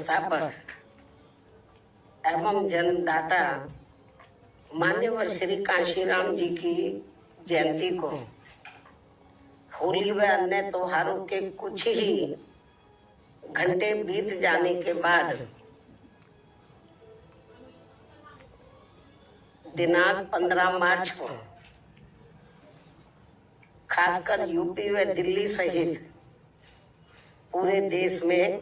संस्थापक एवं जन्मदाता मान्यवर श्री कांशीराम जी की जयंती को होली व अन्य त्योहारों के कुछ ही घंटे बीत जाने के बाद दिनांक 15 मार्च को खासकर यूपी व दिल्ली सहित पूरे देश में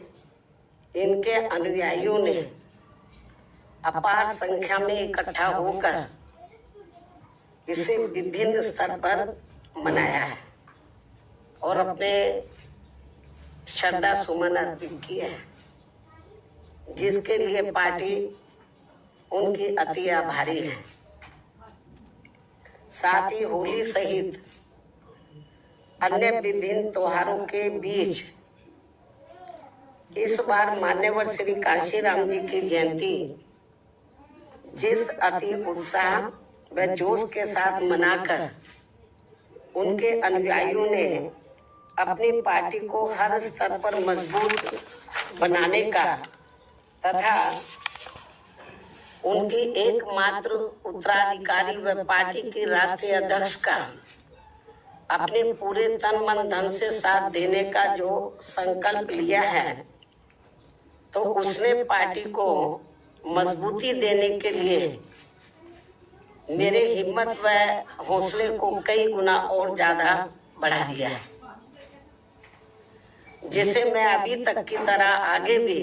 इनके अनुयायियों ने अपार संख्या में इकट्ठा होकर इसे विभिन्न स्तर पर मनाया है और अपने श्रद्धा सुमन अर्पित किए हैं, जिसके लिए पार्टी उनकी अति आभारी है। साथ ही होली सहित अन्य विभिन्न त्योहारों के बीच इस बार मान्यवर श्री कांशीराम जी की जयंती जिस अति उत्साह व जोश के साथ मनाकर उनके अनुयायियों ने अपनी पार्टी को हर स्तर पर मजबूत बनाने का तथा उनकी एकमात्र उत्तराधिकारी व पार्टी की राष्ट्रीय अध्यक्ष का अपने पूरे तन मन धन से साथ देने का जो संकल्प लिया है, तो उसने पार्टी को मजबूती देने के लिए मेरे हिम्मत व हौसले को कई गुना और ज्यादा बढ़ा दिया है, जिसे मैं अभी तक की तरह आगे भी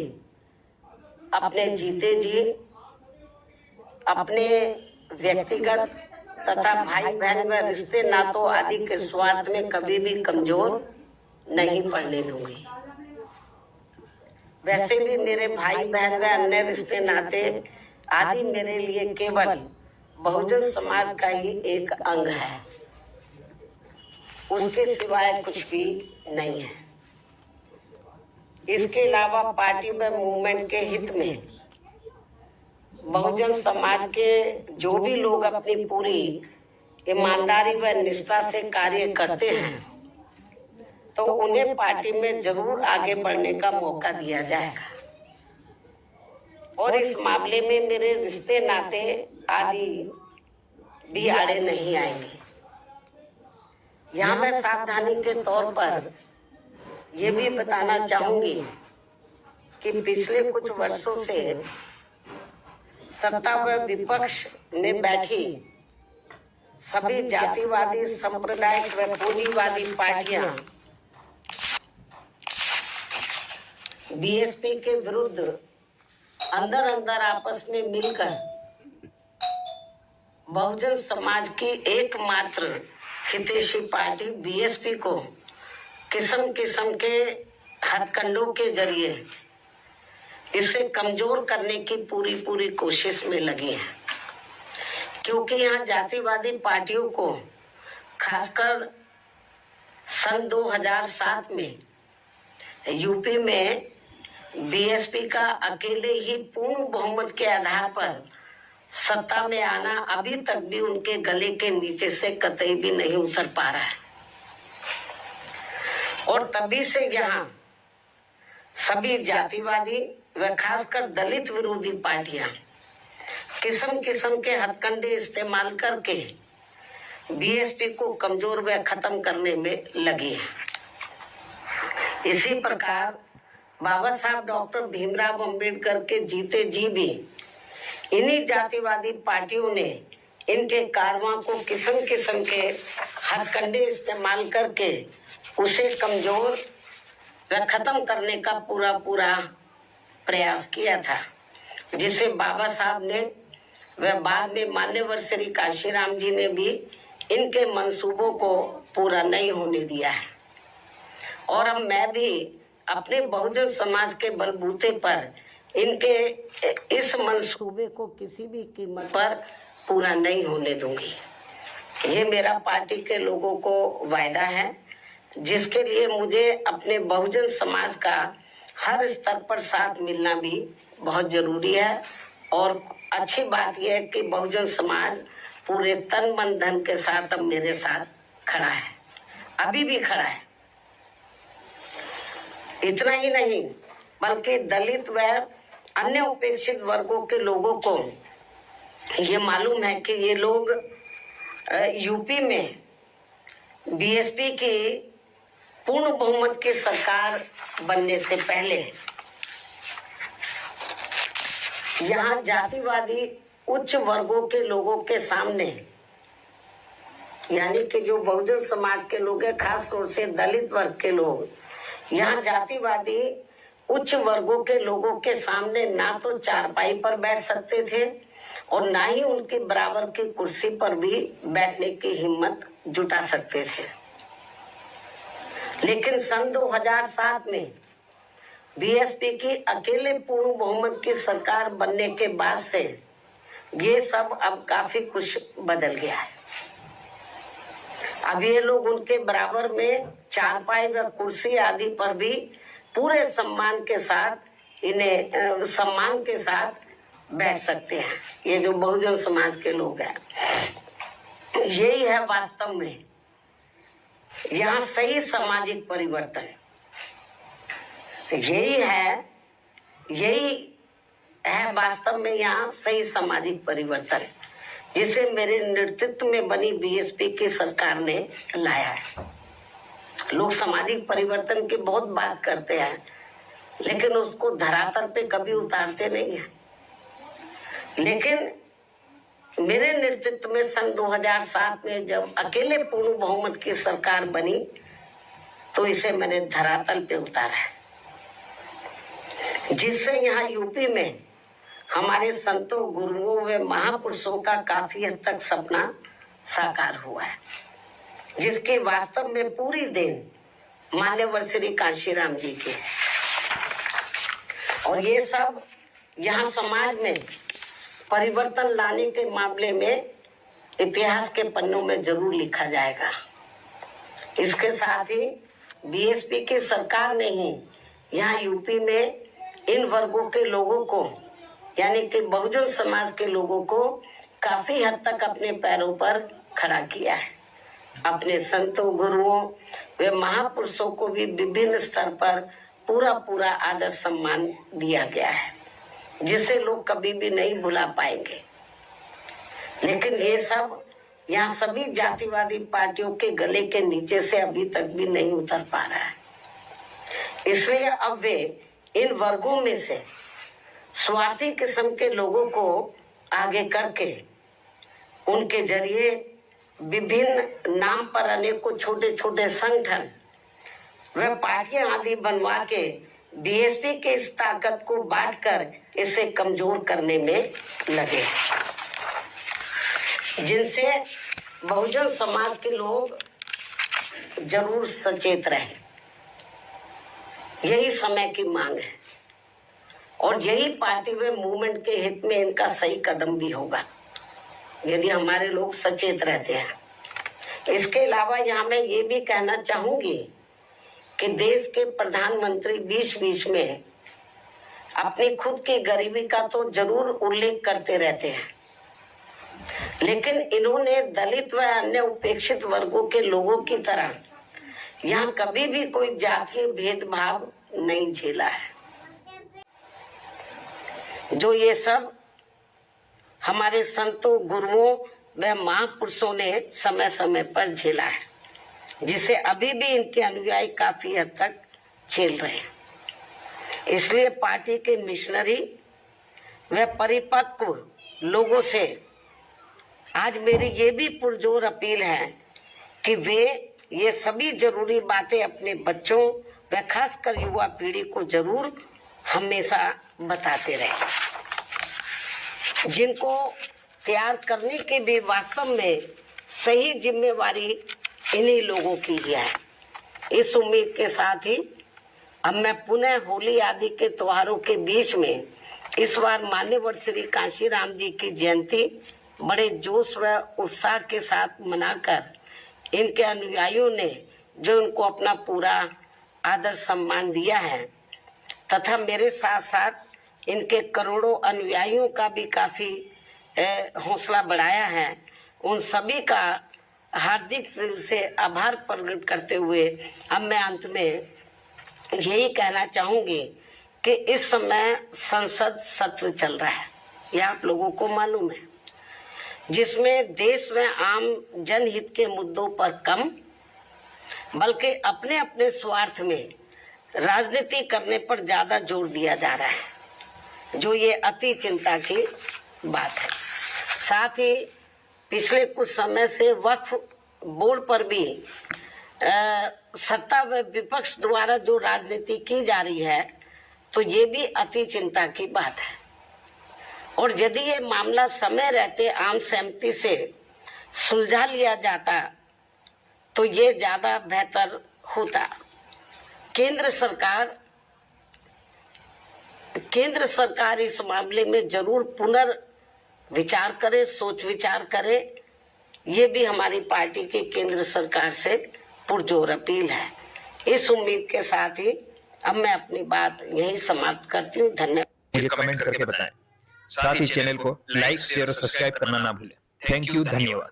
अपने जीते जी अपने व्यक्तिगत तथा भाई बहन व रिश्ते नातों आदि के स्वार्थ में कभी भी कमजोर नहीं पड़ने दूंगी। वैसे भी मेरे भाई बहन व अन्य रिश्ते नाते आदि मेरे लिए केवल बहुजन समाज का ही एक अंग है, उसके सिवाय कुछ भी नहीं है। इसके अलावा पार्टी व मूवमेंट के हित में बहुजन समाज के जो भी लोग अपनी पूरी ईमानदारी व निष्ठा से कार्य करते हैं, तो उन्हें पार्टी में जरूर आगे बढ़ने का मौका दिया जाएगा और इस मामले में मेरे रिश्ते नाते आदि भी आड़े नहीं आएंगे। यहाँ मैं सावधानी के तौर पर ये भी बताना चाहूंगी कि पिछले कुछ वर्षों से सत्ता व विपक्ष में बैठी सभी जातिवादी सांप्रदायिक व पूंजीवादी पार्टियां बीएसपी के विरुद्ध अंदर अंदर आपस में मिलकर बहुजन समाज की एकमात्र हितैषी पार्टी बीएसपी को किस्म किस्म के हथकंडों के जरिए इसे कमजोर करने की पूरी कोशिश में लगी है, क्योंकि यहाँ जातिवादी पार्टियों को खासकर सन 2007 में यूपी में बीएसपी का अकेले ही पूर्ण बहुमत के आधार पर सत्ता में आना अभी तक भी उनके गले के नीचे से कतई भी नहीं उतर पा रहा है और तभी से यहाँ सभी जातिवादी व खासकर दलित विरोधी पार्टियां किस्म किस्म के हथकंडे इस्तेमाल करके बीएसपी को कमजोर व खत्म करने में लगी है। इसी प्रकार बाबा साहब डॉक्टर भीमराव अंबेडकर के जीते जी भी इन्हीं जातिवादी पार्टियों ने इनके कारवां को किस्म किस्म के हथकंडे इस्तेमाल करके उसे कमजोर व खत्म करने का पूरा प्रयास किया था, जिसे बाबा साहब ने व बाद में मान्यवर श्री कांशीराम जी ने भी इनके मंसूबों को पूरा नहीं होने दिया है। और अब मैं भी अपने बहुजन समाज के बलबूते पर इनके इस मंसूबे को किसी भी कीमत पर पूरा नहीं होने दूंगी। ये मेरा पार्टी के लोगों को वायदा है, जिसके लिए मुझे अपने बहुजन समाज का हर स्तर पर साथ मिलना भी बहुत जरूरी है। और अच्छी बात यह है कि बहुजन समाज पूरे तन मन धन के साथ अब मेरे साथ खड़ा है, अभी भी खड़ा है। इतना ही नहीं, बल्कि दलित व अन्य उपेक्षित वर्गों के लोगों को ये मालूम है कि ये लोग यूपी में बीएसपी की पूर्ण बहुमत की सरकार बनने से पहले यहाँ जातिवादी उच्च वर्गों के लोगों के सामने, यानी कि जो बहुजन समाज के लोग हैं, खास तौर से दलित वर्ग के लोग, यहाँ जातिवादी उच्च वर्गों के लोगों के सामने ना तो चारपाई पर बैठ सकते थे और ना ही उनके बराबर की कुर्सी पर भी बैठने की हिम्मत जुटा सकते थे। लेकिन सन 2007 में बीएसपी की अकेले पूर्ण बहुमत की सरकार बनने के बाद से ये सब अब काफी कुछ बदल गया है। अब ये लोग उनके बराबर में चारपाई व कुर्सी आदि पर भी पूरे सम्मान के साथ इन्हें सम्मान के साथ बैठ सकते हैं। ये जो बहुजन समाज के लोग हैं, यही है वास्तव में यहाँ सही सामाजिक परिवर्तन। यही है वास्तव में यहाँ सही सामाजिक परिवर्तन, जिसे मेरे नेतृत्व में बनी बीएसपी की सरकार ने लाया है। लोग सामाजिक परिवर्तन की बहुत बात करते हैं, लेकिन उसको धरातल पे कभी उतारते नहीं है। लेकिन मेरे नेतृत्व में सन 2007 में जब अकेले पूर्ण बहुमत की सरकार बनी, तो इसे मैंने धरातल पे उतारा है, जिससे यहाँ यूपी में हमारे संतों, गुरुओं व महापुरुषों का काफी हद तक सपना साकार हुआ है, जिसके वास्तव में पूरी देन मान्यवर श्री कांशीराम जी की है। और ये सब यहाँ समाज में परिवर्तन लाने के मामले में इतिहास के पन्नों में जरूर लिखा जाएगा। इसके साथ ही बीएसपी की सरकार ने ही यहाँ यूपी में इन वर्गों के लोगों को, यानी कि बहुजन समाज के लोगों को काफी हद तक अपने पैरों पर खड़ा किया है। अपने संतों, गुरुओं व महापुरुषों को भी विभिन्न स्तर पर पूरा आदर सम्मान दिया गया है, जिसे लोग कभी भी नहीं भुला पाएंगे। लेकिन ये सब यहाँ सभी जातिवादी पार्टियों के गले के नीचे से अभी तक भी नहीं उतर पा रहा है। इसलिए अब वे इन वर्गों में से स्वार्थी किस्म के लोगों को आगे करके उनके जरिए विभिन्न नाम पर अनेकों छोटे छोटे संगठन व पार्टियां आदि बनवा के बीएसपी के इस ताकत को बांटकर इसे कमजोर करने में लगे, जिनसे बहुजन समाज के लोग जरूर सचेत रहें। यही समय की मांग है और यही पार्टी व मूवमेंट के हित में इनका सही कदम भी होगा, यदि हमारे लोग सचेत रहते हैं। इसके अलावा यहाँ मैं ये भी कहना चाहूंगी कि देश के प्रधानमंत्री बीच बीच में अपनी खुद की गरीबी का तो जरूर उल्लेख करते रहते हैं, लेकिन इन्होंने दलित व अन्य उपेक्षित वर्गों के लोगों की तरह यहाँ कभी भी कोई जातीय भेदभाव नहीं झेला है, जो ये सब हमारे संतों, गुरुओं व महापुरुषों ने समय समय पर झेला है, जिसे अभी भी इनके अनुयायी काफी हद तक झेल रहे हैं। इसलिए पार्टी के मिशनरी व परिपक्व लोगों से आज मेरी ये भी पुरजोर अपील है कि वे ये सभी जरूरी बातें अपने बच्चों व खासकर युवा पीढ़ी को जरूर हमेशा बताते रहें, जिनको तैयार करने की भी वास्तव में सही जिम्मेवारी इन्हीं लोगों की है। इस उम्मीद के साथ ही अब मैं पुनः होली आदि के त्योहारों के बीच में इस बार मान्यवर श्री कांशीराम जी की जयंती बड़े जोश व उत्साह के साथ मनाकर इनके अनुयायियों ने जो उनको अपना पूरा आदर सम्मान दिया है तथा मेरे साथ साथ इनके करोड़ों अनुयायियों का भी काफी हौसला बढ़ाया है, उन सभी का हार्दिक दिल से आभार प्रकट करते हुए अब मैं अंत में यही कहना चाहूंगी कि इस समय संसद सत्र चल रहा है, यह आप लोगों को मालूम है, जिसमें देश में आम जनहित के मुद्दों पर कम बल्कि अपने अपने स्वार्थ में राजनीति करने पर ज्यादा जोर दिया जा रहा है, जो ये अति चिंता की बात है। साथ ही पिछले कुछ समय से वक्फ बोर्ड पर भी सत्ता व विपक्ष द्वारा जो राजनीति की जा रही है, तो ये भी अति चिंता की बात है। और यदि ये मामला समय रहते आम सहमति से सुलझा लिया जाता तो ये ज्यादा बेहतर होता। केंद्र सरकार इस मामले में जरूर पुनर्विचार करे, सोच विचार करे। ये भी हमारी पार्टी की केंद्र सरकार से पुरजोर अपील है। इस उम्मीद के साथ ही अब मैं अपनी बात यही समाप्त करती हूँ। धन्यवाद। मुझे कमेंट करके बताएं। साथ ही चैनल को लाइक, शेयर और सब्सक्राइब करना ना भूलें। थैंक यू, धन्यवाद।